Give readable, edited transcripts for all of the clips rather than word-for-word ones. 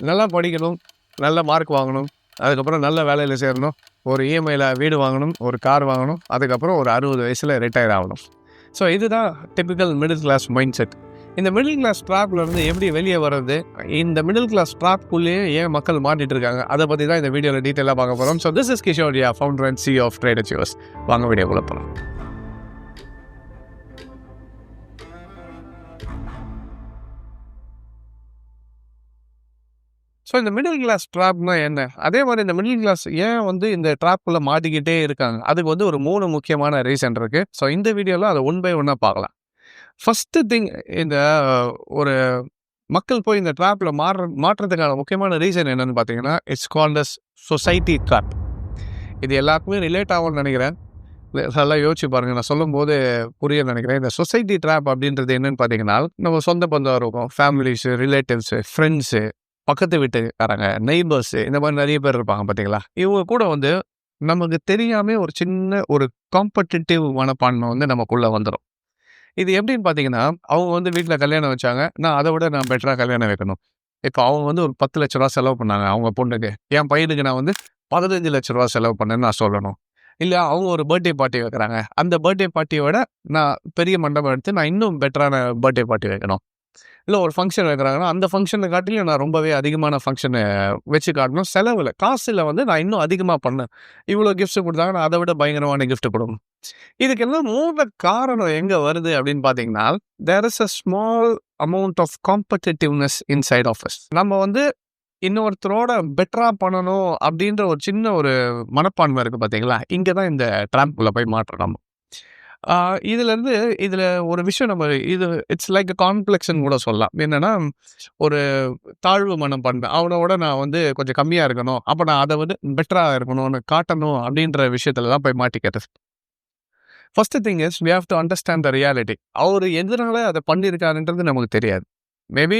நல்லா படிக்கணும், நல்ல மார்க் வாங்கணும், அதுக்கப்புறம் நல்ல வேலையில் சேரணும், ஒரு இஎம்ஐயில் வீடு வாங்கணும், ஒரு கார் வாங்கணும், அதுக்கப்புறம் ஒரு 60 வயசில் ரிட்டையர் ஆகணும். ஸோ இதுதான் typical middle class mindset. இந்த மிடில் கிளாஸ் ட்ராப்லேருந்து எப்படி வெளியே வர்றது, இந்த மிடில் கிளாஸ் ட்ராப்குள்ளேயே ஏன் மக்கள் மாட்டிட்டு இருக்காங்க, அதை பற்றி தான் இந்த வீடியோவில் டீட்டெயிலாக பார்க்க போகிறோம். So this is Kishore, founder and CEO of trade achievers. வாங்க வீடியோக்குள்ள போகலாம். ஸோ இந்த மிடில் கிளாஸ் ட்ராப்னா என்ன, அதே மாதிரி இந்த மிடில் கிளாஸ் ஏன் இந்த ட்ராப்குள்ளே மாட்டிக்கிட்டே இருக்காங்க, அதுக்கு ஒரு 3 முக்கியமான ரீசன் இருக்குது. ஸோ இந்த வீடியோவில் அதை ஒன் பை ஒன்னாக பார்க்கலாம். ஃபஸ்ட்டு திங், இந்த ஒரு மக்கள் போய் இந்த ட்ராப்பில் மாற்றுறதுக்கான முக்கியமான ரீசன் என்னன்னு பார்த்தீங்கன்னா, it's called as society trap. இது எல்லாருக்குமே ரிலேட் ஆகும்னு நினைக்கிறேன். நல்லா யோசிச்சு பாருங்கள், நான் சொல்லும்போது புரிய நினைக்கிறேன். இந்த சொசைட்டி ட்ராப் அப்படின்றது என்னன்னு பார்த்தீங்கன்னா, நம்ம சொந்த பந்தம் இருக்கும், ஃபேமிலிஸு, ரிலேட்டிவ்ஸு, ஃப்ரெண்ட்ஸு, பக்கத்து வீட்டுக்காரங்க, நெய்பர்ஸு, இந்த மாதிரி நிறைய பேர் இருப்பாங்க பார்த்தீங்களா. இவங்க கூட நமக்கு தெரியாமல் ஒரு சின்ன ஒரு காம்படிட்டிவ் மனப்பான்மை நமக்குள்ளே வந்துடும். இது எப்படின்னு பார்த்தீங்கன்னா, அவங்க வீட்டில் கல்யாணம் வச்சாங்க, நான் அதை விட நான் பெட்டராக கல்யாணம் வைக்கணும். இப்போ அவங்க ஒரு 10 லட்ச ரூபா செலவு பண்ணாங்க அவங்க பொண்ணுக்கு, என் பையனுக்கு நான் 15 லட்ச ரூபா செலவு பண்ணேன்னு நான் சொல்லணும். இல்லை அவங்க ஒரு பர்த்டே பார்ட்டி வைக்கிறாங்க, அந்த பர்த்டே பார்ட்டியோட நான் பெரிய மண்டபம் எடுத்து நான் இன்னும் பெட்டரான பர்த்டே பார்ட்டி வைக்கணும். இல்லை ஒரு ஃபங்க்ஷன் வைக்கிறாங்கன்னா, அந்த ஃபங்க்ஷனை காட்டிலும் நான் ரொம்பவே அதிகமான ஃபங்க்ஷனை வச்சு காட்டணும். செலவில் காசில் நான் இன்னும் அதிகமாக பண்ணேன். இவ்வளோ கிஃப்ட்ஸ் கொடுத்தாங்க, நான் அதை விட பயங்கரமான கிஃப்ட் கொடுக்கணும். இதுக்கெல்லாம் மூல காரணம் எங்கே வருது அப்படின்னு பார்த்தீங்கன்னா, there is a small amount of competitiveness inside of us. நம்ம இன்னொருத்தரோட பெட்டராக பண்ணணும் அப்படின்ற ஒரு சின்ன ஒரு மனப்பான்மை இருக்குது பார்த்தீங்களா, இங்கே தான் இந்த ட்ராம்ப்குள்ளே போய் மாற்றணும் நம்ம. இதில் ஒரு விஷயம் இது இட்ஸ் லைக் அ காம்ப்ளெக்ஸ்ன்னு கூட சொல்லலாம். என்னென்னா, ஒரு தாழ்வு மனப்பான்மை, அவனோட நான் கொஞ்சம் கம்மியாக இருக்கணும், அப்போ நான் அதை பெட்டராக இருக்கணும்னு காட்டணும் அப்படின்ற விஷயத்தில் தான் போய் மாட்டிக்கிறது. First thing is we have to understand the reality. அவர் எதனால அதை பண்ணியிருக்காருன்றது நமக்கு தெரியாது. மேபி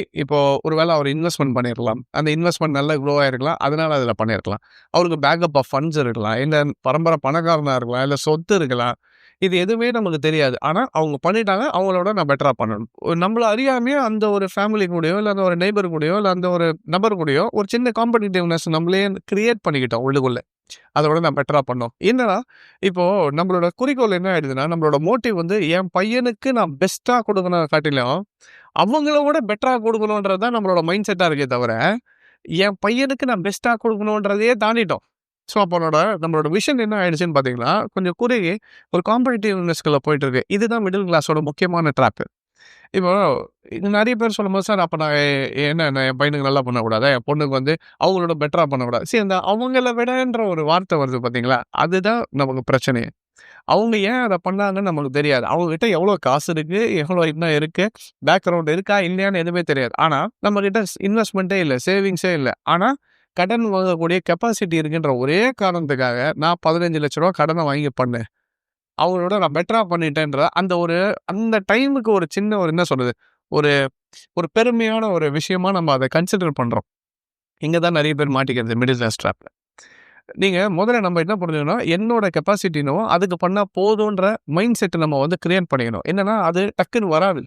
ஒரு வேளை அவர் இன்வெஸ்ட்மெண்ட் பண்ணியிருக்கலாம், அந்த இன்வெஸ்ட்மெண்ட் நல்லா க்ரோ ஆகிருக்கலாம், அதனால அதில் பண்ணியிருக்கலாம். அவருக்கு பேக்கப் ஆஃப் ஃபண்ட்ஸ் இருக்கலாம், இல்லை பரம்பரை பணக்காரனாக இருக்கலாம், இல்லை சொத்து இருக்கலாம். இது எதுவுமே நமக்கு தெரியாது. ஆனால் அவங்க பண்ணிட்டாங்க, அவங்களோட நான் பெட்டராக பண்ணணும். நம்மளை அறியாமையே அந்த ஒரு ஃபேமிலி கூடயோ, இல்லை அந்த ஒரு நெய்பர் கூடயோ, இல்லை அந்த ஒரு நபர் கூடயோ ஒரு சின்ன காம்படிட்டிவ்னஸ் நம்மளே கிரியேட் பண்ணிக்கிட்டோம் உள்ளுக்குள்ளே. அதோட நான் பெட்டராக பண்ணோம். என்னன்னா, இப்போது நம்மளோட குறிக்கோள் என்ன ஆயிடுதுன்னா, நம்மளோட மோட்டிவ் என் பையனுக்கு நான் பெஸ்ட்டாக கொடுக்கணும் காட்டிலும் அவங்கள விட பெட்டராக கொடுக்கணுன்றது தான் நம்மளோட மைண்ட் செட்டாக இருக்கே தவிர, என் பையனுக்கு நான் பெஸ்ட்டாக கொடுக்கணுன்றதையே தாண்டிட்டோம். ஸோ அப்போ நம்மளோட விஷன் என்ன ஆயிடுச்சுன்னு பார்த்தீங்கன்னா, கொஞ்சம் குறுகி ஒரு காம்படிட்டிவ்னஸ்குள்ளே போயிட்டு இருக்கு. இதுதான் மிடில் கிளாஸோட முக்கியமான ட்ராப்பு. இப்போ இது நிறைய பேர் சொல்லும்போது, சார் அப்போ நான் என்ன என் பையனுக்கு நல்லா பண்ணக்கூடாதா, என் பொண்ணுக்கு அவங்களோட பெட்டராக பண்ணக்கூடாது. சரி, அந்த அவங்கள விடன்ற ஒரு வார்த்தை வருது பார்த்தீங்களா, அதுதான் நமக்கு பிரச்சனையே. அவங்க ஏன் அதை பண்ணாங்கன்னு நமக்கு தெரியாது. அவங்ககிட்ட எவ்வளோ காசு இருக்குது, எவ்வளோ இன்னும் இருக்குது, பேக்ரவுண்ட் இருக்கா இல்லையான்னு எதுவுமே தெரியாது. ஆனால் நம்மக்கிட்ட இன்வெஸ்ட்மெண்ட்டே இல்லை, சேவிங்ஸே இல்லை. ஆனால் கடன் வாங்கக்கூடிய கெப்பாசிட்டி இருக்குன்ற ஒரே காரணத்துக்காக நான் 15 லட்ச ரூபா கடனை வாங்கி பண்ணேன், அவங்களோட நான் பெட்டராக பண்ணிட்டேன்ற அந்த டைமுக்கு ஒரு சின்ன என்ன சொல்கிறது, ஒரு ஒரு பெருமையான ஒரு விஷயமா நம்ம அதை கன்சிடர் பண்ணுறோம். இங்கே தான் நிறைய பேர் மாட்டிக்கிறது மிடில் கிளாஸ் ட்ராப்பில். நீங்கள் முதல்ல நம்ம என்ன பண்ணணும்னா, என்னோட கெப்பாசிட்டினோ அதுக்கு பண்ணால் போதுன்ற மைண்ட் செட்டை நம்ம கிரியேட் பண்ணிக்கணும். என்னென்னா, அது டக்குன்னு வராது.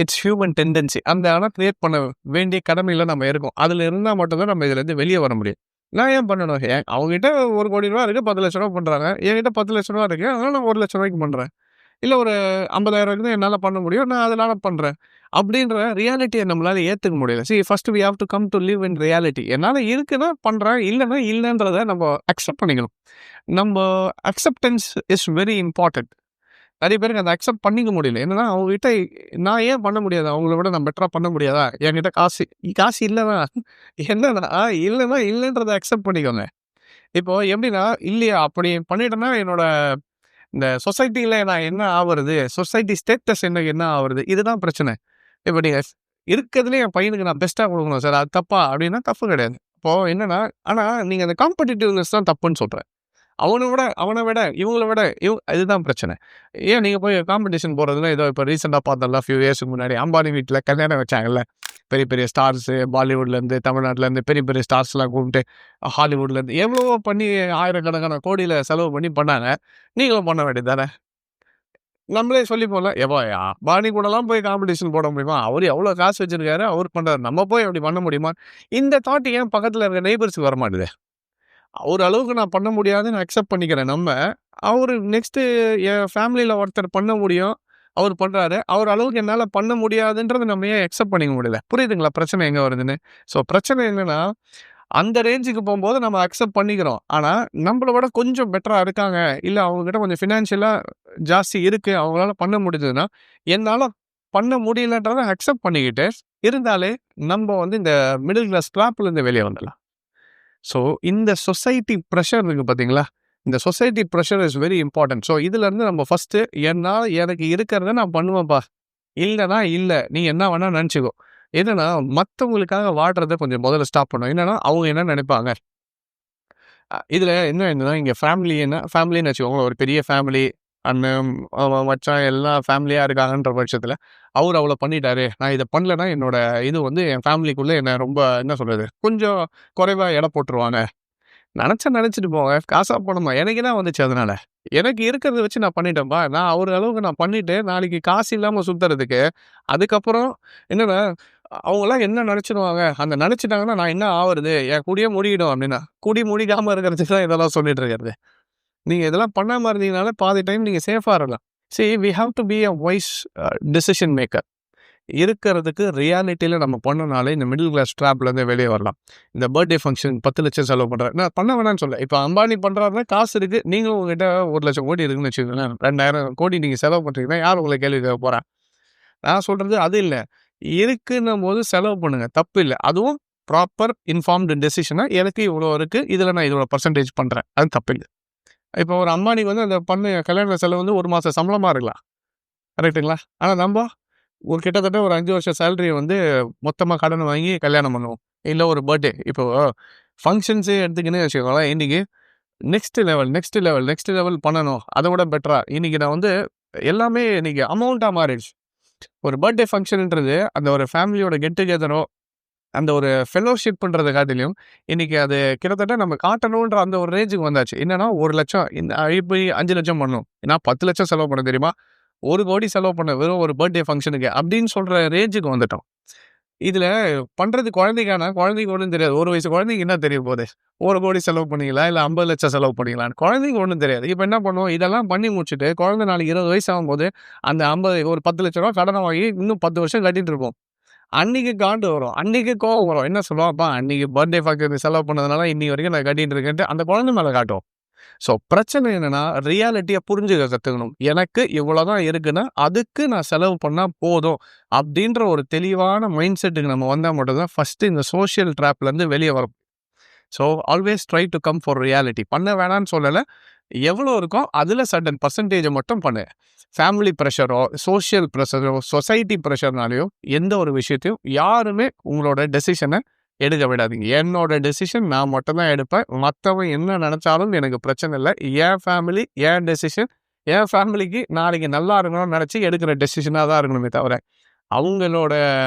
It's human tendency. ஆனால் கிரியேட் பண்ண வேண்டிய கடமையில் நம்ம இருக்கோம். அதில் இருந்தால் மட்டும்தான் நம்ம இதுலேருந்து வெளியே வர முடியும். நான் ஏன் பண்ணணும், அவங்ககிட்ட 1 கோடி ரூபா இருக்குது, 10 லட்ச ரூபா பண்ணுறாங்க, என்கிட்ட 10 லட்ச ரூபா இருக்குது, அதனால் நான் 1 லட்ச ரூபாய்க்கு பண்ணுறேன். இல்லை ஒரு 50,000 தான் என்னால் பண்ண முடியும், நான் அதனால் பண்ணுறேன் அப்படின்ற ரியாலிட்டியை நம்மளால் ஏற்றுக்க முடியல. First we have to come to live in reality. என்னால் இருக்குன்னா பண்ணுறேன், இல்லைன்னா இல்லைன்றதை நம்ம அக்செப்ட் பண்ணிக்கணும். நம்ம அக்செப்டன்ஸ் இஸ் வெரி இம்பார்ட்டன்ட். நிறைய பேருக்கு அதை அக்செப்ட் பண்ணிக்க முடியல. என்னன்னா, அவங்ககிட்ட நான் ஏன் பண்ண முடியாது, அவங்கள விட நான் பெட்டராக பண்ண முடியாதா, என்கிட்ட காசு இல்லைன்னா என்னன்னா, இல்லைன்னா இல்லைன்றதை அக்செப்ட் பண்ணிக்கோங்க. இப்போது எப்படின்னா, இல்லையா அப்படி பண்ணிட்டேன்னா என்னோட இந்த சொசைட்டியில் நான் என்ன ஆகுறது, சொசைட்டி ஸ்டேட்டஸ் என்ன ஆகுறது, இதுதான் பிரச்சனை. இப்போ நீங்கள் இருக்கிறதுலே என் பையனுக்கு நான் பெஸ்ட்டாக கொடுக்கணும் சார், அது தப்பா அப்படின்னா தப்பு கிடையாது. இப்போது என்னென்னா, ஆனால் நீங்கள் அந்த காம்படிட்டிவ்னஸ் தான் தப்புன்னு சொல்கிறேன். அவனை விட இவங்கள விட இதுதான் பிரச்சனை. ஏன் நீங்கள் போய் காம்படிஷன் போகிறதுல, ஏதோ இப்போ ரீசெண்டாக பார்த்தோம்ல, ஃபியூ இயர்ஸுக்கு முன்னாடி அம்பானி வீட்டில் கல்யாணம் வச்சாங்கல்ல, பெரிய பெரிய ஸ்டார்ஸு, பாலிவுட்லேருந்து, தமிழ்நாட்டிலேருந்து பெரிய பெரிய ஸ்டார்ஸ்லாம் கூப்பிட்டு, ஹாலிவுட்லேருந்து எவ்வளவோ பண்ணி ஆயிரக்கணக்கான கோடியில் செலவு பண்ணி பண்ணாங்க. நீங்களும் பண்ண வேண்டியது தானே. நம்மளே சொல்லிப்போம்ல, "எப்பா அம்பானி கூடலாம் போய் காம்படிஷன் போட முடியுமா? அவரு எவ்வளோ காசு வச்சிருக்காரு, அவரு பண்றாரு. நம்ம போய் அப்படி பண்ண முடியுமா?" இந்த தாட் ஏன் பக்கத்துல இருக்க நெய்பர்ஸ்க்கு வரமாட்டுது? ஒரு அளவுக்கு நான் பண்ண முடியாதுன்னு அக்செப்ட் பண்ணிக்கிறேன் நம்ம. அவரு நெக்ஸ்ட்டு என் ஃபேமிலில ஒருத்தர் பண்ண முடியும். அவரு பண்றாரு. அவர் அளவுக்கு என்னால பண்ண முடியாதுன்றத நம்ம ஏன் அக்செப்ட் பண்ணிக்க முடியல? புரியுதுங்களா பிரச்சனை எங்க வருதுன்னு? ஸோ பிரச்சனை என்னன்னா, அந்த ரேஞ்சுக்கு போம்போது நம்ம அக்செப்ட் பண்ணிக்கிறோம். ஆனா, நம்மள விட கொஞ்சம் பெட்டரா இருக்காங்க. இல்ல அவங்ககிட்ட கொஞ்சம் ஃபினான்ஷியலா ஜாஸ்தி இருக்கு. அவங்களால பண்ண முடிஞ்சதுன்னா, என்னால பண்ண முடியலன்றத அக்செப்ட் பண்ணிக்கிட்டு, இருந்தாலே நம்ப வந்து இந்த மிடில் கிளாஸ் ட்ராப்லருந்து வெளிய வந்துடலாம். ஸோ, இந்த சொசைட்டி பிரஷர் இருக்கு பார்த்தீங்களா? இந்த society pressure is very important. So, இதுலருந்து நம்ம ஃபர்ஸ்ட்டு என்னால எனக்கு இருக்கிறத நான் பண்ணுவேன்ப்பா. இல்லன்னா இல்ல. நீ என்ன வேணா நெனச்சுக்கோ. என்னன்னா, மத்தவங்களுக்காக வாழ்றத கொஞ்சம் முதல்ல ஸ்டாப் பண்ணணும். என்னன்னா, அவங்க என்ன நெனைப்பாங்க? இதுல என்ன என்னன்னா, இங்க ஃபேமிலின்னு வச்சுக்கோங்களேன். ஒரு பெரிய ஃபேமிலி. அண்ணன், மச்சான் எல்லாம் ஃபேமிலியா இருக்காங்கன்ற பட்சத்துல, அவரு அவ்வளோ பண்ணிட்டாரு. நான் இத பண்ணலன்னா என்னோட இது வந்து என் ஃபேமிலிக்குள்ள என்ன ரொம்ப என்ன சொல்றது? கொஞ்சம் குறைவா எடை போட்டுருவாங்க. நெனச்சா நெனச்சுட்டு போங்க. காசா பணமா எனக்கு என்ன வந்துச்சு அதனால? எனக்கு இருக்கிறத வச்சு நான் பண்ணிட்டேன்ப்பா. நான் அவரு அளவுக்கு நான் பண்ணிட்டு, நாளைக்கு காசு இல்லாம சுத்துறதுக்கு, அதுக்கப்புறம் என்னன்னா, அவங்கலாம் என்ன நெனச்சுருவாங்க? அந்த நெனச்சுட்டாங்கன்னா, நான் என்ன ஆவறது? என் கூடயே முழுகிடும் அப்டின்னா. கூடி முழிக்காம இருக்கிறதுக்கு தான் இதெல்லாம் சொல்லிட்டு இருக்கிறது. நீங்க இதெல்லாம் பண்ணாம இருந்தீங்கனாலே, பாதி டைம் நீங்க சேஃபா இருக்கலாம். We have to be a wise decision maker. இருக்கிறதுக்கு ரியாலிட்டியில நம்ம பண்ணனாலே, இந்த மிடில் கிளாஸ் ட்ராப்லேருந்து வெளிய வரலாம். இந்த பர்த்டே ஃபங்ஷன் 10,00,000 செலவு பண்றாரு. நான் பண்ண வேணான்னு சொல்லல. இப்ப அம்பானி பண்றாருன்னா காசு இருக்கு. நீங்களும் உங்ககிட்ட 1,00,000 கோடி இருக்குன்னு வச்சுக்கோங்களேன். 2,000 கோடி நீங்க செலவு பண்றீங்கன்னா, யார் உங்கள கேள்வி கேட்க போறா? நான் சொல்றது அது இல்ல. இருக்குன்னும்போது செலவு பண்ணுங்க. தப்பு இல்ல. அதுவும் ப்ராப்பர் இன்ஃபார்ம்டு டெசிஷனா எனக்கு இவ்வளோ இருக்கு. இதுல நான் இவ்வளோ பெர்சன்டேஜ் பண்றேன். அது தப்பில்ல. இப்போ ஒரு அம்பானிக்கு வந்து அந்த பண்ண கல்யாண செலவு வந்து 1 மாச சம்பளமா இருக்கலாம். கரெக்ட்டுங்களா? ஆனா நம்ப ஒரு கிட்டத்தட்ட ஒரு 5 வருஷம் சேலரிய வந்து மொத்தமா கடன் வாங்கி கல்யாணம் பண்ணுவோம். இல்ல ஒரு பர்த்டே. இப்போ ஃபங்ஷன்ஸே எடுத்துக்கின்னு வச்சுக்கோங்களேன். இன்னைக்கு நெக்ஸ்ட் லெவல் பண்ணணும். அத விட பெட்டரா. இன்னைக்கு நான் வந்து எல்லாமே இன்னைக்கு அமௌண்ட்டா மாறிடுச்சு. ஒரு பர்த்டே ஃபங்ஷன்ன்றது அந்த ஒரு ஃபேமிலியோட கெட் டுகெதரோ, அந்த ஒரு ஃபெலோஷிப்ன்றத காட்டிலும், இன்னைக்கு அது கிட்டத்தட்ட நம்ம காட்டணுன்ற அந்த ஒரு ரேஞ்சுக்கு வந்தாச்சு. என்னன்னா 1,00,000 இந்த இப்ப 5,00,000 பண்ணணும். நான் 10,00,000 செலவு பண்ணேன் தெரியுமா? 1,00,00,000 செலவு பண்ணேன் வெறும் ஒரு பர்த்டே ஃபங்ஷனுக்கு. அப்படின்னு சொல்ற ரேஞ்சுக்கு வந்துட்டோம். இதுல பண்றது குழந்தைக்கானா, குழந்தைக்கு ஒண்ணும் தெரியாது. 1 வயசு குழந்தைக்கு என்ன தெரிய போது? 1,00,00,000 செலவு பண்ணீங்களா? இல்ல 50,00,000 செலவு பண்ணீங்களான்னு. குழந்தைக்கு ஒண்ணும் தெரியாது. இப்ப என்ன பண்ணுவோம்? இதெல்லாம் பண்ணி முடிச்சுட்டு, குழந்தை நாளைக்கு 20 வயசு ஆகும்போது, அந்த 50 ஒரு ரூ. 10,00,000 கடன வாங்கி இன்னும் 10 வருஷம் கட்டிட்டு இருப்போம். அன்னைக்கு காண்டு வரும். அன்னைக்கு கோவம் வரும். என்ன சொல்லுவான்? அப்பா அன்னைக்கு பர்த்டே ஃபங்ஷனுக்கு செலவு பண்ணதுனால இன்னி வரைக்கும் நான் கட்டிட்டு இருக்கேன்ட்டு அந்த குழந்தை மேல காட்டுவோம். ஸோ பிரச்சனை என்னன்னா, ரியாலிட்டிய புரிஞ்சுக்க கத்துக்கணும். எனக்கு இவ்வளோதான் இருக்குன்னா, அதுக்கு நான் செலவு பண்ணா போதும். அப்படின்ற ஒரு தெளிவான மைண்ட் செட்டுக்கு நம்ம வந்தா மட்டும் தான் ஃபர்ஸ்ட்டு இந்த சோசியல் ட்ராப்லேருந்து வெளிய வர so always try to come for reality. பண்ண வேணான்னு சொல்லல. எவ்வளோ இருக்கோ அதில சர்டன் பெர்சன்டேஜ மட்டும் பண்ணு. ஃபேமிலி பிரஷரோ, சோசியல் பிரஷரோ, சொசைட்டி பிரஷர்னாலயோ எந்த ஒரு விஷயத்தையும் யாருமே உங்களோட டெசிஷன எடுக்க விடாதீங்க. என்னோட டெசிஷன் நான் மட்டும் தான் எடுப்பேன். மத்தவன் என்ன நெனச்சாலும் எனக்கு பிரச்சனை இல்ல. என் ஃபேமிலி, என் டெசிஷன், என் ஃபேமிலிக்கு நாளைக்கு நல்லா இருக்கணும்னு நெனச்சு எடுக்கிற டெசிஷனா தான் இருக்கணுமே தவிர, அவங்களோட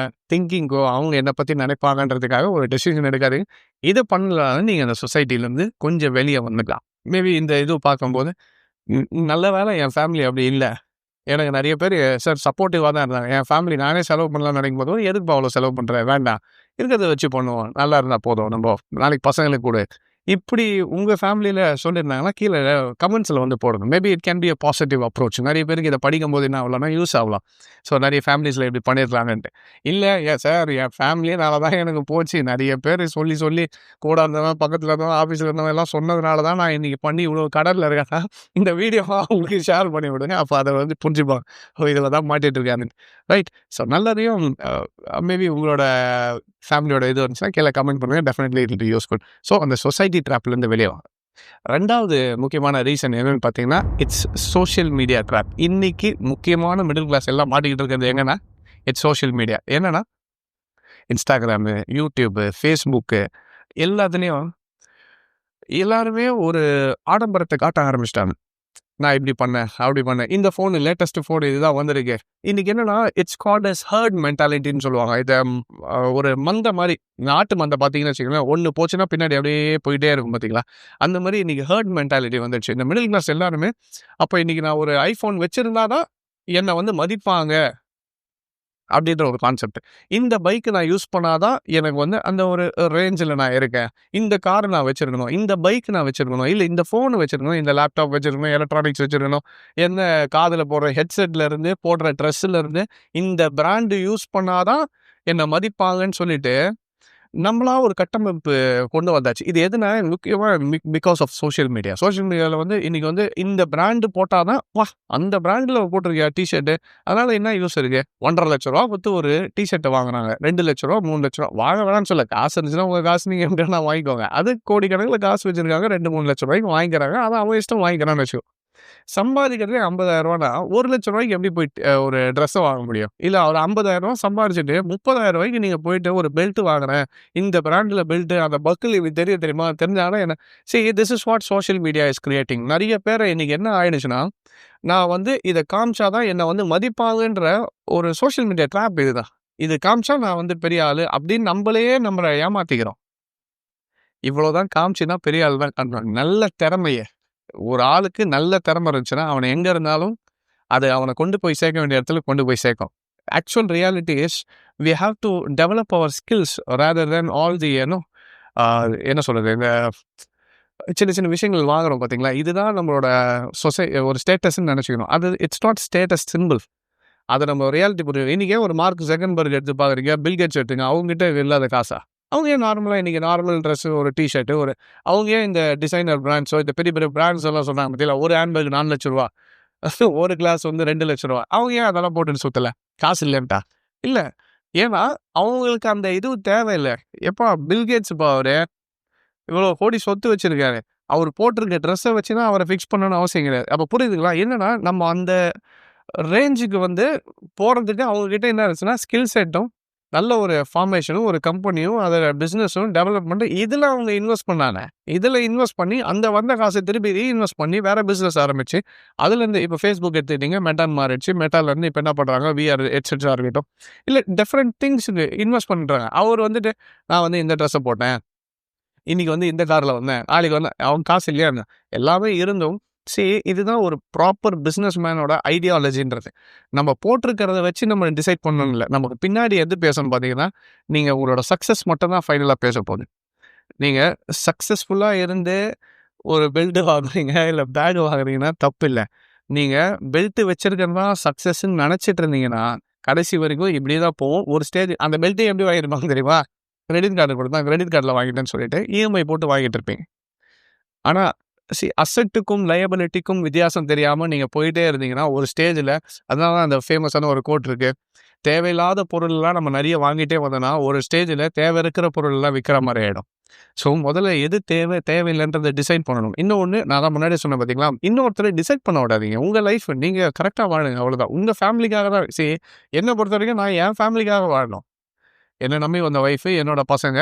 திங்கிங்கோ, அவங்க என்ன பத்தி நெனைப்பாங்கன்றதுக்காக ஒரு டெசிஷன் எடுக்காதீங்க. இத பண்ணலனாலும் நீங்க அந்த சொசைட்டிலருந்து கொஞ்சம் வெளிய வந்துக்கலாம். மேபி இந்த இது பார்க்கும்போது, நல்ல வேளை என் ஃபேமிலி அப்படி இல்ல. எனக்கு நெறைய பேரு சார் சப்போர்ட்டிவா தான் இருந்தாங்க. என் ஃபேமிலி நானே செலவு பண்ணலாம்னு நெனைக்கும்போது, "எதுக்குப்பா அவ்வளோ செலவு பண்ற? வேண்டாம். இருக்கிறத வச்சு பண்ணுவோம். நல்லா இருந்தா போதும் நம்போ. நாளைக்கு பசங்களுக்கு குடு." இப்படி உங்க ஃபேமிலில சொல்லியிருந்தாங்கன்னா, கீழ கமெண்ட்ஸ்ல வந்து போடுங்க. Maybe it can be a positive approach. நெறைய பேருக்கு இத படிக்கும்போது என்ன ஆகலாம்னா, யூஸ் ஆகலாம். ஸோ நெறைய ஃபேமிலிஸ்ல இப்படி பண்ணியிருக்காங்கன்ட்டு. இல்ல சார் என் ஃபேமிலினால தான் எனக்கு போச்சு. நெறைய பேரு சொல்லி சொல்லி கூட இருந்தவன், பக்கத்துல இருந்தவன், ஆஃபீஸ்ல இருந்தவன் எல்லாம் சொன்னதுனால தான் நான் இன்னைக்கு பண்ணி இவ்வளோ கடன்ல இருக்கேன்னா, இந்த வீடியோவ அவங்களுக்கு ஷேர் பண்ணி விடுங்க. அப்ப அத வந்து புரிஞ்சுப்பாங்க. ஓ! இதுல தான் மாட்டிட்டு இருக்காங்கன்னு. ரைட். ஸோ நல்லதையும் மேபி உங்களோட ஃபேமிலியோட இது வந்துச்சுன்னா கீழ கமெண்ட் பண்ணுங்க. Definitely it will be useful. So அந்த சொசைட்டி ட்ராப்லேருந்து வெளிய வாங்க. 2வது முக்கியமான ரீசன் என்னன்னு பார்த்தீங்கன்னா, இட்ஸ் சோசியல் மீடியா ட்ராப். இன்னைக்கு முக்கியமான மிடில் கிளாஸ் எல்லாம் மாட்டிக்கிட்டு இருக்கிறது எங்கன்னா, இட்ஸ் சோசியல் மீடியா. என்னன்னா, Instagram, YouTube, Facebook எல்லாத்துலயும் எல்லாருமே ஒரு ஆடம்பரத்த காட்ட ஆரம்பிச்சுட்டாங்க. நான் இப்படி பண்ணேன், அப்படி பண்ணேன். இந்த ஃபோனு லேட்டஸ்ட் ஃபோன் இதுதான் வந்திருக்கு. இன்னைக்கு என்னன்னா, இட்ஸ் கால்ட் அஸ் ஹெர்ட் மென்டாலிட்டின்னு சொல்லுவாங்க. இத ஒரு மந்த மாரி, நாட்டு மந்தை பார்த்தீங்கன்னு வச்சுக்கோங்களேன், ஒண்ணு போச்சுன்னா பின்னாடி அப்படியே போயிட்டே இருக்கும் பார்த்தீங்களா? அந்த மாரி இன்னைக்கு ஹெர்ட் மென்டாலிட்டி வந்துருச்சு. இந்த மிடில் கிளாஸ் எல்லாருமே, அப்ப இன்னைக்கு நான் ஒரு iPhone வச்சிருந்தா தான் என்ன வந்து மதிப்பாங்க அப்படின்ற ஒரு கான்செப்ட். இந்த பைக் நான் யூஸ் பண்ணாதான் எனக்கு வந்து அந்த ஒரு ரேஞ்சில நான் இருக்கேன். இந்த கார் நான் வச்சிருக்கணும். இந்த பைக் நான் வச்சிருக்கணும். இல்ல இந்த ஃபோன் வச்சிருக்கணும். இந்த லேப்டாப் வச்சிருக்கணும். எலக்ட்ரானிக்ஸ் வச்சிருக்கணும். என்ன காதுல போடுற ஹெட்செட்ல இருந்து, போடுற ட்ரெஸ்ல இருந்து இந்த பிராண்ட் யூஸ் பண்ணாதான் என்ன மதிப்பாங்கன்னு சொல்லிட்டு நம்மளா ஒரு கட்டமைப்பு கொண்டு வந்தாச்சு. இது எதுனா முக்கியமா because of social media. Social மீடியால வந்து இன்னைக்கு வந்து இந்த பிராண்ட் போட்டா தான், அந்த பிராண்ட்ல போட்டிருக்கியா டி-ஷர்ட், அதனால என்ன யூஸ் இருக்கு? ₹1,50,000 குடுத்து ஒரு டி-ஷர்ட் வாங்குறாங்க. ₹2,00,000 ₹3,00,000 வாங்க வேணாம்னு சொல்லல. காசு இருந்துச்சுன்னா உங்க காசு நீங்க எப்படினா வாங்கிக்கோங்க. அது கோடிக்கணக்குல காசு வச்சிருக்காங்க. ₹2,00,000 ₹3,00,000 வாங்கிக்கிறாங்க. அத அவன் இஷ்டம் வாங்கிக்கிறான்னு வச்சுக்கோ. சம்பாதிக்கிறதே ₹50,000னா ₹1,00,000 எப்படி போய் ஒரு ட்ரெஸ் வாங்க முடியும்? இல்ல ஒரு ₹50,000 சம்பாரிச்சுட்டு ₹30,000 நீங்க போயிட்டு ஒரு பெல்ட் வாங்குறேன். இந்த பிராண்ட்ல பெல்ட் அந்த பக்கிள் இது தெரியுமா? தெரிஞ்சாலும் என்ன this is what social media is creating. நெறைய பேர் இன்னைக்கு என்ன ஆயிடுச்சுன்னா, நான் வந்து இத காமிச்சா தான் என்ன வந்து மதிப்பாங்கன்ற ஒரு சோசியல் மீடியா ட்ராப் இதுதான். இது காமிச்சா நான் வந்து பெரிய ஆளு அப்படின்னு நம்மள ஏமாத்திக்கிறோம். இவ்வளோதான் காமிச்சுன்னா பெரிய ஆள் தான் காட்டுவாங்க. நல்ல திறமைய ஒரு ஆளுக்கு நல்ல திறமை இருந்துச்சுன்னா, அவன் எங்க இருந்தாலும் அது அவனை கொண்டு போய் சேர்க்க வேண்டிய இடத்துல கொண்டு போய் சேர்க்கும். Actual reality is we have to develop our skills rather than all the என்ன சொல்றது, இந்த சின்ன சின்ன விஷயங்கள் வாங்குறோம் பார்த்தீங்களா? இதுதான் நம்மளோட ஒரு ஸ்டேட்டஸ்ன்னு நினச்சிக்கணும். அது இட்ஸ் நாட் ஸ்டேட்டஸ் சிம்பிள். அதை நம்ம ரியாலிட்டி புரியும். இன்றைக்கே ஒரு மார்க் ஜக்கன்பர்க் எடுத்து பார்க்குறீங்க, பில் கேட்ஸ் எடுத்துங்க, அவங்ககிட்ட இல்லாத காசா? அவங்க ஏன் நார்மலாக இன்றைக்கி நார்மல் ட்ரெஸ்ஸு, ஒரு டிஷர்ட்டு, அவங்க ஏன் இந்த டிசைனர் பிராண்ட்ஸோ, இந்த பெரிய பெரிய பிராண்ட்ஸ் எல்லாம் சொல்கிறாங்க பார்த்தீங்களா? ஒரு ஹேண்ட்பேக் ₹4,00,000, ஒரு கிளாஸ் வந்து ₹2,00,000. அவங்க ஏன் அதெல்லாம் போட்டுட்டு சுற்றலை? காசு இல்லைன்ட்டா? இல்லை. ஏன்னா அவங்களுக்கு அந்த இது தேவையில்லை. எப்பா பில் கேட்ஸ் அவரு இவ்வளோ கோடி சொத்து வச்சிருக்காரு. அவர் போட்டிருக்க ட்ரெஸ்ஸை வச்சு தான் அவரை ஃபிக்ஸ் பண்ணணும்னு அவசியம் கிடையாது. அப்போ புரியுதுங்களா? என்னன்னா நம்ம அந்த ரேஞ்சுக்கு வந்து போகிறதுக்கு அவங்ககிட்ட என்ன இருந்துச்சுன்னா, ஸ்கில் செட்டும் நல்ல ஒரு ஃபார்மேஷனும், ஒரு கம்பெனியும், அதோட பிஸ்னஸும் டெவலப்மெண்ட்டும் இதில் அவங்க இன்வெஸ்ட் பண்ணாங்க. இதில் இன்வெஸ்ட் பண்ணி அந்த வந்த காசை திருப்பி ரீஇன்வெஸ்ட் பண்ணி வேற பிஸ்னஸ் ஆரம்பிச்சு, அதுலேருந்து இப்போ ஃபேஸ்புக் எடுத்துக்கிட்டீங்க, மெட்டான்னு மாறிடுச்சு. மெட்டாலேருந்து இப்போ என்ன பண்ணுறாங்க, விஆர் ஹெட்செட்ஸாக இருக்கட்டும், இல்லை டிஃப்ரெண்ட் திங்ஸுக்கு இன்வெஸ்ட் பண்ணுறாங்க. அவர் வந்துட்டு நான் வந்து இந்த ட்ரெஸ்ஸை போட்டேன், இன்னைக்கு வந்து இந்த காரில் வந்தேன், நாளைக்கு வந்தேன், அவங்க காசு இல்லையா இருந்தேன், எல்லாமே இருந்தும் இதுதான் ஒரு ப்ராப்பர் பிஸ்னஸ் மேனோட ஐடியாலஜின்றது. நம்ம போட்டிருக்கிறத வச்சு நம்ம டிசைட் பண்ணணும் இல்லை. நமக்கு பின்னாடி எது பேசணும் பார்த்தீங்கன்னா, நீங்கள் உங்களோட சக்ஸஸ் மட்டும் தான் ஃபைனலாக பேச போகுது. நீங்கள் சக்ஸஸ்ஃபுல்லாக இருந்து ஒரு பெல்ட் வாங்குறீங்க, இல்லை பேக் வாங்குறீங்கன்னா தப்பு இல்லை. நீங்கள் பெல்ட் வச்சிருக்கிறது தான் சக்ஸஸ்ன்னு நினச்சிட்டு இருந்தீங்கன்னா, கடைசி வரைக்கும் இப்படி தான் போகும். ஒரு ஸ்டேஜ் அந்த பெல்ட்டே எப்படி வாங்கியிருப்பாங்க தெரியுமா? கிரெடிட் கார்டு கொடுத்தா கிரெடிட் கார்டில் வாங்கிட்டேன்னு சொல்லிட்டு இஎம்ஐ போட்டு வாங்கிட்டு இருப்பீங்க. ஆனால் அசெட்டுக்கும் லயபிலிட்டிக்கும் வித்தியாசம் தெரியாமல் நீங்கள் போயிட்டே இருந்தீங்கன்னா ஒரு ஸ்டேஜில், அதனால அந்த ஃபேமஸான ஒரு கோட் இருக்கு, தேவையில்லாத பொருள்லாம் நம்ம நிறைய வாங்கிட்டே வந்தோம்னா ஒரு ஸ்டேஜில் தேவை இருக்கிற பொருள்லாம் விற்கிற மாதிரி ஆகிடும். ஸோ முதல்ல எது தேவையில்லைன்றதை டிசைட் பண்ணணும். இன்னொன்று நான் தான் முன்னாடி சொன்னேன் பார்த்தீங்களா, இன்னொருத்தரை டிசைட் பண்ண விடாதீங்க. உங்கள் லைஃப் நீங்கள் கரெக்டாக வாழுங்க, அவ்வளோதான். உங்கள் ஃபேமிலிக்காக தான். என்னை பொறுத்த வரைக்கும் நான் என் ஃபேமிலிக்காக வாழணும். என்னை நம்பி வந்த ஒய்ஃபு, என்னோட பசங்க,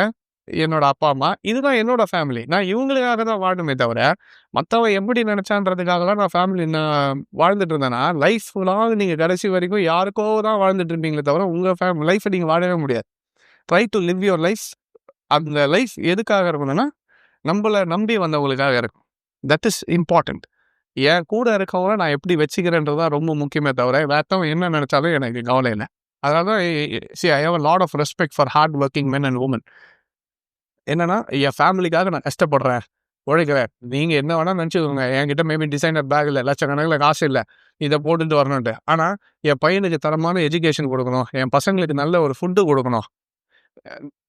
என்னோட அப்பா அம்மா, இதுதான் என்னோட ஃபேமிலி. நான் இவங்களுக்காக தான் வாழணுமே தவிர, மற்றவன் எப்படி நினச்சான்றதுக்காகலாம் நான் ஃபேமிலி நான் வாழ்ந்துட்டு இருந்தேன்னா, லைஃப் லாங் நீங்கள் கடைசி வரைக்கும் யாருக்கோ தான் வாழ்ந்துட்டு இருப்பீங்களே தவிர, உங்கள் லைஃப்பை நீங்கள் வாழவே முடியாது. Try to live your life. அந்த லைஃப் எதுக்காக இருக்கணும்னா, நம்மளை நம்பி வந்தவங்களுக்காக இருக்கும். That is important. என் கூட இருக்கவங்கள நான் எப்படி வச்சுக்கிறேன்றது தான் ரொம்ப முக்கியமே தவிர, வேறவங்க என்ன நினச்சாலும் எனக்கு கவலை இல்லை. அதனால தான் I have a lot of respect for hard working men and women. என்னன்னா, என் ஃபேமிலிக்காக நான் கஷ்டப்படுறேன், உழைக்கிறேன். நீங்கள் என்ன வேணால் நினச்சிக்கோங்க, என்கிட்ட மேபி டிசைனர் பேக் இல்லை, லட்சக்கணக்கில் காசு இல்லை, இதை போட்டுட்டு வரணுன்ட்டு. ஆனால் என் பையனுக்கு தரமான எஜுகேஷன் கொடுக்கணும், என் பசங்களுக்கு நல்ல ஒரு ஃபுட்டு கொடுக்கணும்.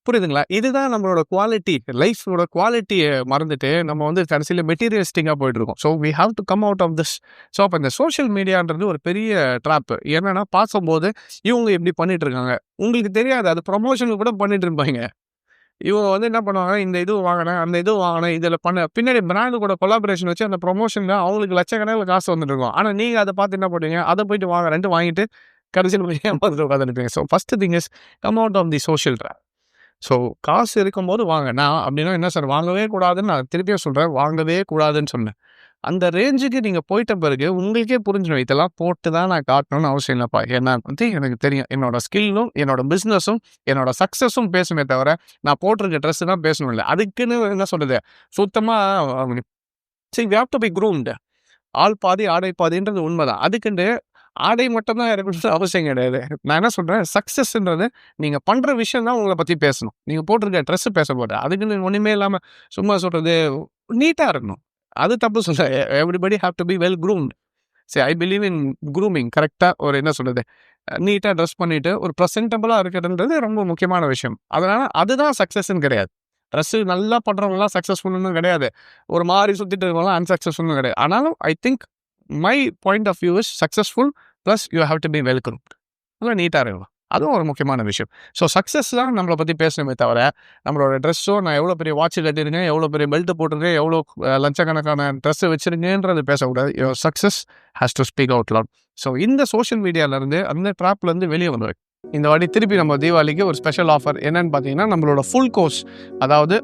புரியுதுங்களா? இதுதான் நம்மளோட குவாலிட்டி. லைஃபோட குவாலிட்டியை மறந்துட்டு நம்ம வந்து கடைசியில் மெட்டீரியலிஸ்டிக்காக போயிட்டுருக்கோம். So we have to come out of this. So அப்போ இந்த சோஷியல் மீடியான்றது ஒரு பெரிய ட்ராப்பு. என்னென்னா பார்க்கும்போது இவங்க எப்படி பண்ணிட்டு இருக்காங்க, உங்களுக்கு தெரியாது. அது ப்ரொமோஷனுக்கு கூட பண்ணிட்டு இருப்பாங்க. இவங்க வந்து என்ன பண்ணுவாங்க, இந்த இது வாங்கினேன், அந்த இது வாங்கினேன், இதில் பின்னாடி பிராண்டு கூட கொலாபரேஷன் வச்சு அந்த ப்ரொமோஷனில் அவங்களுக்கு லட்சக்கணக்கில் காசு வந்துட்டு இருக்கும். ஆனால் நீங்கள் அதை பார்த்து என்ன பண்ணுவீங்க, அதை போயிட்டு வாங்கிட்டு கடைசியில் போய் ஏமாந்துட்டு உட்காந்துருப்பீங்க. So first thing is come out of the social trap. So காசு இருக்கும்போது வாங்க. நான் அப்படின்னா என்ன சார் வாங்கவே கூடாதுன்னு நான் திருப்பியும் சொல்கிறேன், வாங்கவே கூடாதுன்னு சொன்னேன். அந்த ரேஞ்சுக்கு நீங்கள் போயிட்ட பிறகு உங்களுக்கே புரிஞ்சிடும், இதெல்லாம் போட்டு தான் நான் காட்டணும்னு அவசியம் இல்லைப்பா. ஏன்னா வந்து எனக்கு தெரியும், என்னோட ஸ்கில்லும் என்னோட பிஸ்னஸும் என்னோட சக்ஸஸும் பேசுமே தவிர நான் போட்டிருக்க ட்ரெஸ்ஸு தான் பேசணும் இல்லை. அதுக்குன்னு என்ன சொல்கிறது, சுத்தமாக we have to be groomed. ஆள் பாதி ஆடை பாதின்றது உண்மைதான். அதுக்குண்டு ஆடை மட்டும் தான் இருக்கணும்னு அவசியம் கிடையாது. நான் என்ன சொல்றேன், சக்ஸஸ்ன்றது நீங்க பண்ற விஷயம் தான் உங்கள பத்தி பேசணும். நீங்க போட்டிருக்க ட்ரெஸ் பேசக்கூடாது. அதுக்குன்னு ஒண்ணுமே இல்லாம சும்மா சொல்றது நீட்டா இருக்கணும். அது தப்பு சொல்ல. Everybody have to be well groomed. சரி, ஐ பிலீவ் இன் க்ரூமிங். கரெக்ட்டா ஒரு என்ன சொல்றது, நீட்டா ட்ரெஸ் பண்ணிட்டு ஒரு ப்ரெசென்டபிளா இருக்கிறதுன்றது ரொம்ப முக்கியமான விஷயம். அதனால அதுதான் சக்ஸஸ்ன்னு கிடையாது. ட்ரெஸ் நல்லா பண்றவங்கலாம் சக்ஸஸ்ஃபுல்னு கிடையாது. ஒரு மாரி சுத்திட்டு இருக்கவங்கலாம் அன்சக்ஸஸ்ஃபுல்னு கிடையாது. ஆனாலும் I think my point of view is successful plus you have to be well groomed. நல்லா நீட்டா இருக்கணும். அதுவும் ஒரு முக்கியமான விஷயம். ஸோ சக்ஸஸ் தான் நம்மளை பற்றி பேசணுமே தவிர, நம்மளோட ட்ரெஸ்ஸோ, நான் எவ்வளோ பெரிய வாட்ச் கட்டியிருக்கேன், எவ்வளோ பெரிய பெல்ட் போட்டிருக்கேன், எவ்வளோ லட்சக்கணக்கான ட்ரெஸ்ஸை வச்சிருக்கேன்றது பேசக்கூடாது. Your success has to speak out loud. So இந்த சோஷியல் மீடியாவிலேருந்து, அந்த ட்ராப்லேருந்து வெளியே வந்துடும். இந்த வாட்டி திருப்பி நம்ம தீபாவளிக்கு ஒரு ஸ்பெஷல் ஆஃபர் என்னன்னு பார்த்தீங்கன்னா, நம்மளோட ஃபுல் கோர்ஸ், அதாவது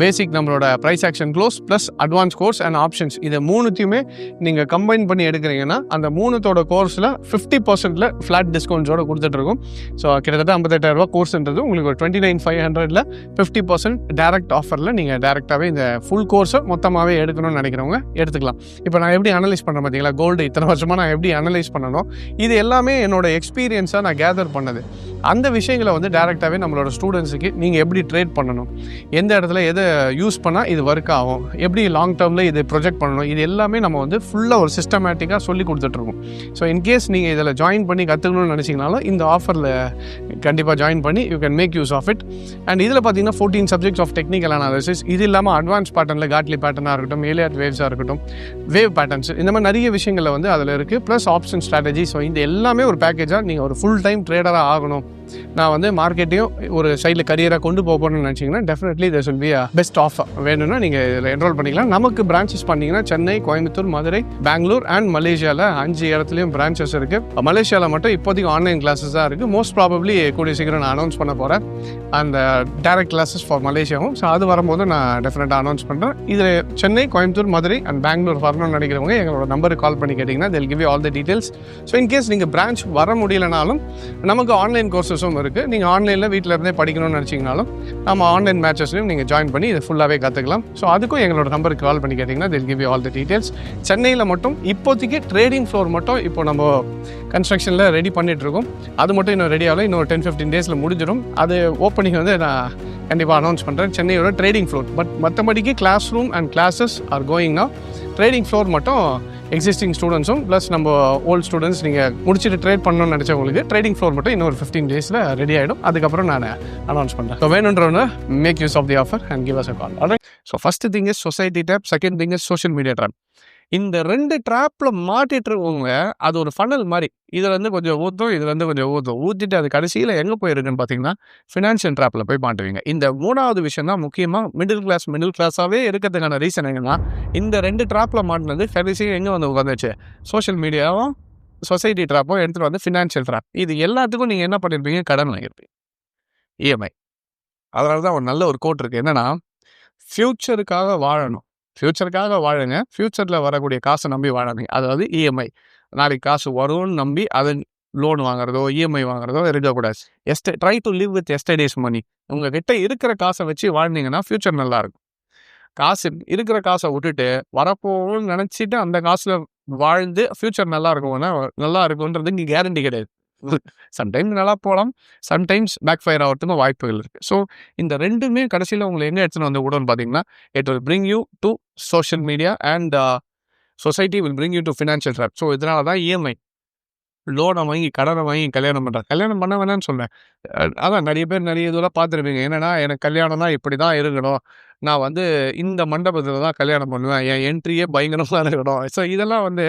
பேசிக் நம்மளோட price action class plus advance course and options, இதை மூணுத்தையுமே நீங்கள் கம்பைன் பண்ணி எடுக்கிறீங்கன்னா அந்த மூணுத்தோட கோர்ஸில் 50% ஃப்ளாட் டிஸ்கவுண்ட்ஸோட கொடுத்துட்ருக்கோம். ஸோ கிட்டத்தட்ட 58,000 கோர்ஸ்ன்றது உங்களுக்கு ஒரு 29,500 50% டேரக்ட் ஆஃபரில் நீங்கள் டேரெக்டாகவே இந்த ஃபுல் கோர்ஸை மொத்தமாகவே எடுக்கணும்னு நினைக்கிறவங்க எடுத்துக்கலாம். இப்போ நான் எப்படி அனலைஸ் பண்ணுறேன் பார்த்தீங்களா, கோல்டு இத்தனை வருஷமாக நான் எப்படி அனலைஸ் பண்ணணும், இது எல்லாமே என்னோட எக்ஸ்பீரியன்ஸாக நான் கேதர் பண்ணது. அந்த விஷயங்களை வந்து டேரெக்டாகவே நம்மளோட ஸ்டூடெண்ட்ஸுக்கு நீங்கள் எப்படி ட்ரேட் பண்ணணும், எந்த இடத்துல எதை யூஸ் பண்ணால் இது ஒர்க் ஆகும், எப்படி லாங் டேர்மில் இது ப்ரொஜெக்ட் பண்ணணும், இது எல்லாமே நம்ம வந்து ஃபுல்லாக ஒரு சிஸ்டமேட்டிக்காக சொல்லி கொடுத்துட்ருக்கோம். ஸோ இன்கேஸ் நீங்கள் இதில் ஜாயின் பண்ணி கற்றுக்கணும்னு நினச்சிங்கனாலும் இந்த ஆஃபரில் கண்டிப்பாக ஜாயின் பண்ணி you can make use of it. And இதில் பார்த்தீங்கன்னா 14 சப்ஜெக்ட்ஸ் ஆஃப் டெக்னிக்கல் அனாலிசிஸ், இது இல்லாமல் அட்வான்ஸ் பேட்டர்னில் காட்லி பேட்டர்னாக இருக்கட்டும், ஏலியாட் வேவ்ஸாக இருக்கட்டும், வேவ் பேட்டர்ன்ஸ், இந்த மாதிரி நிறைய விஷயங்களில் வந்து அதில் இருக்குது. Plus option strategy. ஸோ இந்த எல்லாமே ஒரு பேக்கேஜாக நீங்கள் ஒரு ஃபுல் டைம் ட்ரேடராக ஆகணும், நான் வந்து மார்க்கெட்டையும் ஒரு சைடில் கரியராக கொண்டு போகணும்னு நினச்சிங்கன்னா definitely this will be a best offer. வேணும்னா நீங்கள் இதில் என்ரோல் பண்ணிக்கலாம். நமக்கு பிரான்ச்சஸ் பண்ணிங்கன்னா சென்னை, கோயம்புத்தூர், மதுரை, பெங்களூர் அண்ட் மலேசியாவில் 5 இடத்துலையும் பிரான்ச்சஸ் இருக்குது. மலேசியாவில் மட்டும் இப்போதைக்கு ஆன்லைன் கிளாஸஸ் தான் இருக்குது. மோஸ்ட் ப்ராபப்ளி கூடிய சீக்கிரம் நான் அனௌன்ஸ் பண்ண போகிறேன் அந்த டேரக்ட் கிளாஸஸ் ஃபார் மலேசியாவும். ஸோ அது வரும்போது நான் டெஃபினட்டாக அனௌன்ஸ் பண்ணுறேன். இதில் சென்னை, கோயம்புத்தூர், மதுரை அண்ட் பெங்களூர் வரணும்னு நினைக்கிறவங்க எங்களோட நம்பருக்கு கால் பண்ணி கேட்டிங்கன்னா they'll give you all the details. So in case நீங்கள் பிரான்ச் வர முடியலனாலும் நமக்கு ஆன்லைன் கோர்சஸும் இருக்குது. நீங்கள் ஆன்லைனில் வீட்டில் இருந்தே படிக்கணும்னு நினச்சிங்கனாலும் நம்ம ஆன்லைன் மேட்சஸ்லையும் நீங்கள் ஜாயின் பண்ணி இதை ஃபுல்லாகவே கற்றுக்கலாம். ஸோ அதுக்கும் எங்களோட நம்பருக்கு கால் பண்ணி கேட்டிங்கன்னா they'll give you all the details. சென்னையில் மட்டும் இப்போதைக்கு ட்ரேடிங் ஃப்ளோர் மட்டும் இப்போ நம்ம கன்ஸ்ட்ரக்ஷனில் ரெடி பண்ணிகிட்ருக்கோம். அது மட்டும் இன்னும் ரெடி ஆகல, இன்னும் 10-15 டேஸில் முடிஞ்சிடும். அது ஓப்பனிங் வந்து நான் கண்டிப்பாக அனௌன்ஸ் பண்ணுறேன், சென்னையோட ட்ரேடிங் ஃப்ளோர். பட் மற்றபடிக்கு class room and classes are கோயிங்னா ட்ரேடிங் ஃப்ளோர் மட்டும் எக்ஸிஸ்டிங் ஸ்டூடெண்ட்ஸும் ப்ளஸ் நம்ம ஓல்டு ஸ்டூடெண்ட்ஸ் நீங்கள் முடிச்சுட்டு ட்ரேட் பண்ணணும்னு நினச்சவங்களுக்கு ட்ரேடிங் ஃப்ளோர் மட்டும் இன்னொரு 15 டேஸில் ரெடி ஆகிடும். அதுக்கப்புறம் நான் அனௌன்ஸ் பண்ணுறேன். ஸோ வேணுன்றவங்க make use of the offer and give us a call. Alright. So first thing is society trap, second thing is social media trap. இந்த 2 ட்ராப்பில் மாட்டிட்டு இருக்கவங்க அது ஒரு ஃபனல் மாதிரி, இதில் வந்து கொஞ்சம் ஊற்றும், இதில் வந்து கொஞ்சம் ஊற்றிட்டு அது கடைசியில் எங்கே போயிருக்குன்னு பார்த்தீங்கன்னா ஃபினான்ஷியல் ட்ராப்பில் போய் மாட்டுவீங்க. இந்த 3வது விஷயம் தான் முக்கியமாக மிடில் கிளாஸாகவே இருக்கிறதுக்கான ரீசன் என்னன்னா, இந்த 2 ட்ராப்பில் மாட்டினது கடைசியில் எங்கே வந்து உட்காந்துச்சு, சோஷியல் மீடியாவும் சொசைட்டி ட்ராப்பும் எடுத்துகிட்டு வந்து ஃபினான்ஷியல் ட்ராப். இது எல்லாத்துக்கும் நீங்கள் என்ன பண்ணியிருப்பீங்க, கடன் வாங்கியிருப்பீங்க, இஎம்ஐ. அதனால தான் ஒரு நல்ல ஒரு கோட் இருக்குது, என்னென்னா ஃப்யூச்சருக்காக வாழணும், ஃப்யூச்சருக்காக வாழுங்க, ஃப்யூச்சரில் வரக்கூடிய காசை நம்பி வாழாதீங்க. அதாவது இஎம்ஐ, நாளைக்கு காசு வரும்னு நம்பி அதை லோன் வாங்குறதோ இஎம்ஐ வாங்குறதோ இருக்கக்கூடாது. Try to live with yesterday's money. உங்ககிட்ட இருக்கிற காசை வச்சு வாழ்ந்தீங்கன்னா ஃப்யூச்சர் நல்லாயிருக்கும். இருக்கிற காசை விட்டுட்டு வரப்போன்னு நினச்சிட்டு அந்த காசில் வாழ்ந்து ஃப்யூச்சர் நல்லா இருக்கும்ன்றது இங்கே கேரண்டி கிடையாது. சம்டைம்ஸ் நல்லா போகலாம், சம்டைம்ஸ் பேக் ஃபயர் ஆகிறதுக்கும் வாய்ப்புகள் இருக்குது. ஸோ இந்த 2மே கடைசியில் உங்களை எங்கே எடுத்துன்னு வந்து விடுன்னு பார்த்தீங்கன்னா, it will bring you to social media and society will bring you to financial drop. So இதனால தான் இஎம்ஐ, லோனை வாங்கி கடனை வாங்கி கல்யாணம் பண்ணுறேன். கல்யாணம் பண்ண வேணான்னு சொன்னேன். அதான் நிறைய பேர் நிறைய இதெல்லாம் பார்த்துருப்பீங்க. என்னென்னா, எனக்கு கல்யாணம்னா இப்படி தான் இருக்கணும், நான் வந்து இந்த மண்டபத்தில் தான் கல்யாணம் பண்ணுவேன், என் என்ட்ரியே பயங்கரமாக இருக்கணும். ஸோ இதெல்லாம் வந்து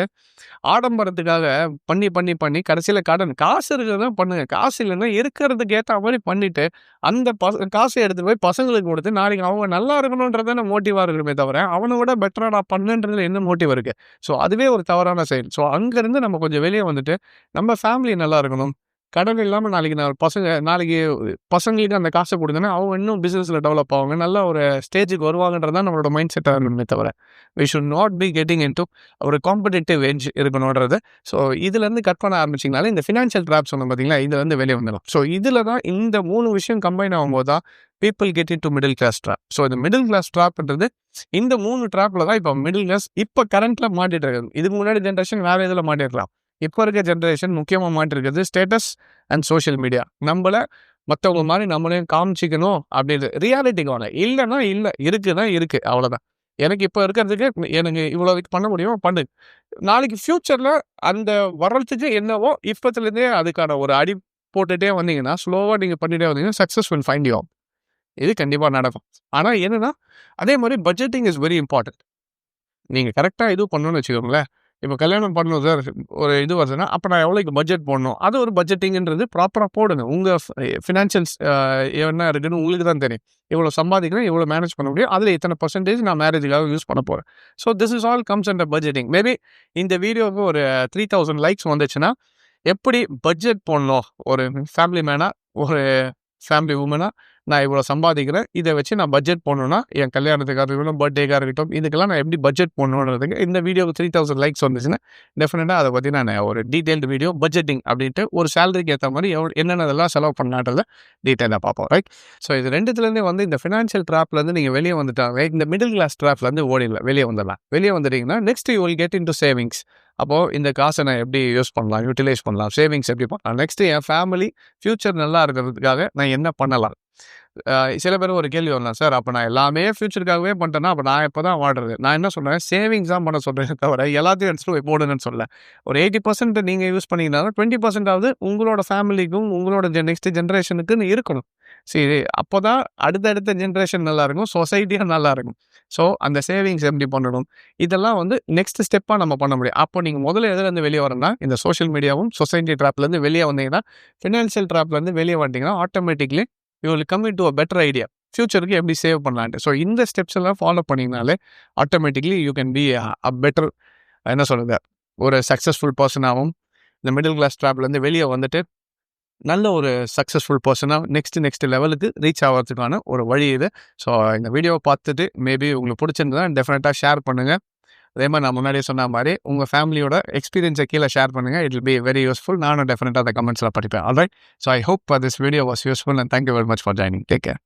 ஆடம்பரத்துக்காக பண்ணி கடைசியில் காசு இருக்கிறது தான் பண்ணுங்க. காசு இல்லைன்னா இருக்கிறதுக்கு ஏற்ற மாதிரி பண்ணிவிட்டு அந்த காசை எடுத்துகிட்டு போய் பசங்களுக்கு கொடுத்து நாளைக்கு அவங்க நல்லா இருக்கணுன்றதான மோட்டிவாக இருக்கணுமே தவிர அவனை விட பெட்டராக நான் பண்ணுன்றதுல என்ன மோட்டிவ் இருக்குது. ஸோ அதுவே ஒரு தவறான செயல். ஸோ அங்கேருந்து நம்ம கொஞ்சம் வெளியே வந்துட்டு நம்ம ஃபேமிலி நல்லா இருக்கணும், கடன் இல்லாமல் நாளைக்கு பசங்களுக்கு அந்த காசை கொடுத்தோன்னா அவங்க இன்னும் பிஸ்னஸில் டெவலப் ஆவாங்க, நல்ல ஒரு ஸ்டேஜுக்கு வருவாங்கன்றதான் நம்மளோட மைண்ட் செட்டாக இருக்கணுமே தவிர we should not be getting into ஒரு காம்படிட்டிவ் எட்ஜ் இருக்கணுன்றது. ஸோ இதுலேருந்து கட் பண்ண ஆரம்பிச்சிங்கனாலே இந்த ஃபினான்ஷியல் ட்ராப் சொன்னோம் பார்த்தீங்களா, இதுலேருந்து வெளியே வந்துடும். ஸோ இதில் தான் இந்த 3 விஷயம் கம்பைன் ஆகும்போது தான் people get into middle class trap. So இந்த மிடில் கிளாஸ் ட்ராப்ன்றது இந்த 3 ட்ராப்பில் தான் இப்போ மிடில் கிளாஸ் இப்போ கரண்ட்டில் மாட்டிட்டு இருக்காது. இதுக்கு முன்னாடி ஜென்ரேஷன் வேறு இதில் மாட்டிருக்கலாம். இப்போ இருக்க ஜென்ரேஷன் முக்கியமாக மாட்டிருக்கிறது ஸ்டேட்டஸ் அண்ட் சோஷியல் மீடியா. நம்மளை மற்றவங்க மாதிரி நம்மளையும் காமிச்சிக்கணும் அப்படின்றது ரியாலிட்டிக்கு வாங்க. இல்லைன்னா இல்லை, இருக்குன்னா இருக்குது, அவ்வளோதான். எனக்கு இப்போ இருக்கிறதுக்கு எனக்கு இவ்வளோ பண்ண முடியும் பண்ணு. நாளைக்கு ஃப்யூச்சரில் அந்த வர்றதுக்கு என்னவோ இப்போத்துலேருந்தே அதுக்கான ஒரு அடி போட்டுகிட்டே வந்தீங்கன்னா, ஸ்லோவாக நீங்கள் பண்ணிகிட்டே வந்தீங்கன்னா சக்ஸஸ்ஃபுல் ஃபைண்ட் யூ. இது கண்டிப்பாக நடக்கும். ஆனால் என்னன்னா, அதே மாதிரி பட்ஜெட்டிங் இஸ் வெரி இம்பார்ட்டன்ட். நீங்கள் கரெக்டாக இது பண்ணணும்னு வச்சுக்கோங்களேன். இப்போ கல்யாணம் பண்ணணும் சார், ஒரு இது வருதுன்னா அப்போ நான் எவ்வளோக்கு பட்ஜெட் போடணும், அது ஒரு பட்ஜெட்டிங்கிறது ப்ராப்பராக போடுங்க. உங்கள் ஃபினான்ஷியல்ஸ் என்ன இருக்குன்னு உங்களுக்கு தான் தெரியும். இவ்வளோ சம்பாதிக்கிறேன், இவ்வளோ மேனேஜ் பண்ண முடியும், அதில் இத்தனை பர்சன்டேஜ் நான் மேரேஜுக்காக யூஸ் பண்ண போகிறேன். So this is all comes under budgeting. Maybe இந்த வீடியோவுக்கு ஒரு 3000 லைக்ஸ் வந்துச்சுன்னா, எப்படி பட்ஜெட் போடணும், ஒரு ஃபேமிலி மேனாக, ஒரு ஃபேமிலி உமனாக நான் இவ்வளோ சம்பாதிக்கிறேன், இதை வச்சு நான் பட்ஜெட் போடணுன்னா என் கல்யாணத்துக்காக இருக்கட்டும், பர்த்டேக்காக இருக்கட்டும், இதுக்கெல்லாம் நான் எப்படி பட்ஜெட் போடணுன்றதுக்கு இந்த வீடியோக்கு 3000 லைக்ஸ் வந்துச்சுன்னா டெஃபினட்டாக அதை பற்றி நான் ஒரு டீட்டெயில்டு வீடியோ பட்ஜெட்டிங் அப்படின்ட்டு ஒரு சேலரிக்கு ஏற்ற மாதிரி என்னென்னதெல்லாம் செலவு பண்ணான்றதை டீட்டெயிலாக பார்ப்போம், ரைட்? ஸோ இது ரெண்டுத்துலேருந்தே வந்து இந்த ஃபினான்ஷியல் ட்ராப்லேருந்து நீங்கள் வெளியே வந்துட்டாங்க, இந்த மிடில் கிளாஸ் ட்ராப்லேருந்து ஓடிடலாம், வெளியே வந்துடலாம். வெளியே வந்துட்டீங்கன்னா next you will get in to savings. அப்போது இந்த காசை நான் எப்படி யூஸ் பண்ணலாம், யூட்டிலைஸ் பண்ணலாம், சேவிங்ஸ் எப்படி பண்ணலாம், நெக்ஸ்ட்டு என் ஃபேமிலி ஃப்யூச்சர் நல்லா இருக்கிறதுக்காக நான் என்ன பண்ணலாம். சில பேர் ஒரு கேள்வி வரலாம், சார் அப்போ நான் எல்லாமே ஃப்யூச்சருக்காகவே பண்ணிட்டேன்னா அப்போ நான் எப்போ தான் வாழ்றது? நான் என்ன சொல்கிறேன், சேவிங்ஸ் தான் பண்ண சொல்கிறேன் தவிர எல்லாத்தையும் எடுத்துகிட்டு போய் போடுன்னு சொல்ல. ஒரு 80% நீங்கள் யூஸ் பண்ணிங்கன்னா 20% உங்களோட ஃபேமிலிக்கும் உங்களோட நெக்ஸ்ட் ஜென்ரேஷனுக்குன்னு இருக்கணும். சரி, அப்போ தான் அடுத்தடுத்த ஜென்ரேஷன் நல்லாயிருக்கும், சொசைட்டியாக நல்லாயிருக்கும். ஸோ அந்த சேவிங்ஸ் எப்படி பண்ணணும், இதெல்லாம் வந்து நெக்ஸ்ட் ஸ்டெப்பாக நம்ம பண்ண முடியும். அப்போ நீங்கள் முதல்ல எதுலேருந்து வெளியே வரணும்னா, இந்த சோஷியல் மீடியாவும் சொசைட்டி ட்ராப்லேருந்து வெளியே வந்தீங்கன்னா, ஃபினான்ஷியல் ட்ராப்லேருந்து வெளியே வந்துட்டிங்கன்னா automatically you will come in to a better idea, ஃப்யூச்சருக்கு எப்படி சேவ் பண்ணலான்ட்டு. ஸோ இந்த ஸ்டெப்ஸ் எல்லாம் ஃபாலோ பண்ணிங்கனாலே automatically you can be a better, என்ன சொல்கிறது, ஒரு சக்ஸஸ்ஃபுல் பர்சனாகவும் இந்த மிடில் கிளாஸ் ட்ராப்லேருந்து வெளியே வந்துட்டு நல்ல ஒரு சக்ஸஸ்ஃபுல் பர்சனாக நெக்ஸ்ட் லெவலுக்கு ரீச் ஆகிறதுக்கான ஒரு வழி இது. ஸோ இந்த வீடியோவை பார்த்துட்டு மேபி உங்களுக்கு பிடிச்சிருந்தா டெஃபினட்டாக ஷேர் பண்ணுங்கள். அதே மாதிரி நான் முன்னாடியே சொன்ன மாதிரி உங்கள் ஃபேமிலியோட எக்ஸ்பீரியன்ஸை கீழே ஷேர் பண்ணுங்கள். It will be very useful. நானும் டெஃபினட்டாக அந்த கமெண்ட்ஸில் படிப்பேன். Alright, so I hope this video was useful and thank you very much for joining. Take care.